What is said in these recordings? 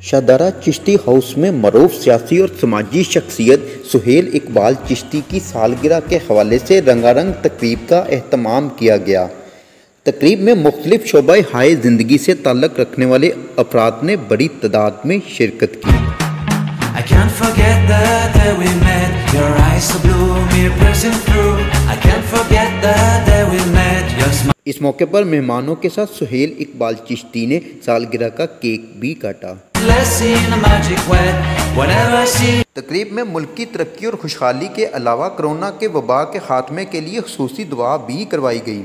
Shahdara Chishti house में मरूफ सियासी और समाजी शख्सियत सुहेल इकबाल चिश्ती की सालगिरह के हवाले से रंगारंग तकरीब का एहतमाम किया गया। तकरीब में मुख्तलिफ शोबा हाय ज़िंदगी से ताल्लुक़ रखने वाले अफराद ने बड़ी तादाद में शिरकत की। इस मौके पर मेहमानों के साथ सुहेल इकबाल चिश्ती ने सालगिरह का केक भी काटा। तकरीब में मुल्क की तरक्की और खुशहाली के अलावा कोरोना के वबा के खात्मे के लिए खुसूसी दुआ भी करवाई गई।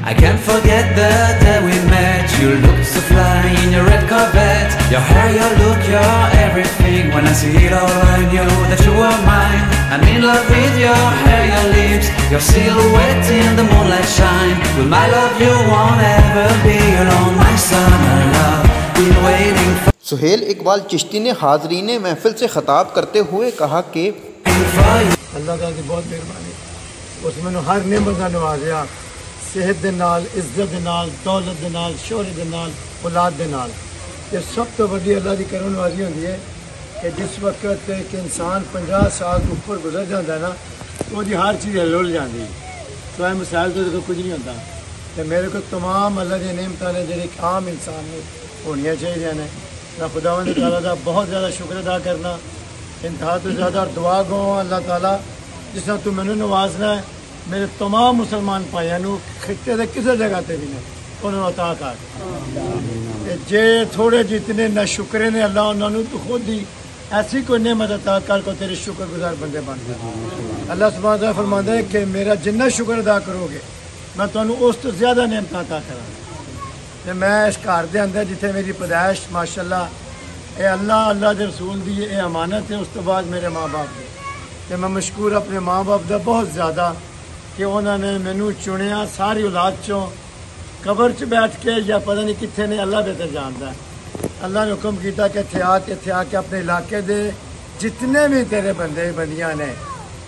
I can't forget the day we met. You look so fly in your red Corvette. Your hair, your look, your everything. When I see it all, I knew that you were mine. I'm in love with your hair, your lips, your silhouette in the moonlight shine. With my love you won't ever be alone. My summer love, been waiting for. Suhail Iqbal Chishti ने हाज़रीन महफिल से खिताब करते हुए कहा कि अल्लाह ताला की बहुत मेहरबानी, उस मैंने हर नेमत का नवाज़िया, सेहत दे नाल, इज्जत दे नाल, दौलत दे नाल, शोहरत दे नाल, औलाद दे नाल। ये सब तो वड्डी अल्लाह की करम नवाज़ी होंदी है कि जिस वक्त एक इंसान 50 साल ऊपर गुजर जाता है ना, तो वो हर चीज़ हिल जाती है। तो मसाइल तो कुछ नहीं होता। तो मेरे को तमाम अल्लाह की नेमतां ने जिहड़ी आम इंसान ने होनियां चाहिए ने। मैं खुदावंद ताला का बहुत ज़्यादा शुक्र अदा करना, इंतहा तो ज़्यादा दुआ गो अल्लाह ताला जिस तरह तू मैनू नवाजना है, मेरे तमाम मुसलमान भाइयों खिते के किसी जगह पर भी ने उन्होंने अता कर। जे थोड़े जितने न शुक्रे ने अल्लाह उन्होंने तो खुद ही ऐसी कोई नेमत अता कर को तेरे शुक्रगुजार बंदे बन गए। अल्लाह सुब्हान तआला फरमाता है कि मेरा जिन्ना शुक्र अदा करोगे मैं तुहानू उस तो ज़्यादा नेमत अता करा। मैं इस घर के अंदर जिथे मेरी पैदाइश माशाअल्लाह ये अल्लाह के रसूल की ये अमानत है। उस तो बाद मेरे माँ बाप की तो मैं मशकूर अपने माँ बाप का बहुत ज़्यादा कि उन्होंने मैनू चुनिया सारी औलाद चों कबर च बैठ के या पता नहीं कितने ने अल्लाह बेहतर जानता है। अल्लाह ने हुक्म किया कि इत्थे आके अपने इलाके दे जितने भी तेरे बंदे बंदियां ने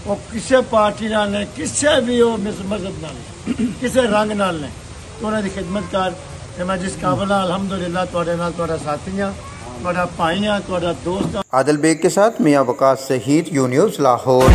वो किसी पार्टी नाल ने किसी भी वो मजहब नाल किसी रंग नाल ने तो उन्होंने खिदमत कर। मैं जिस काबल अलहमदुलिल्लाह तुहाडे नाल तुहाडा साथी हाँ, तुहाडा भाई हाँ, तुहाडा दोस्त। आदिल बेग के साथ मियां वकास सहीर, यू न्यूज़ लाहौर।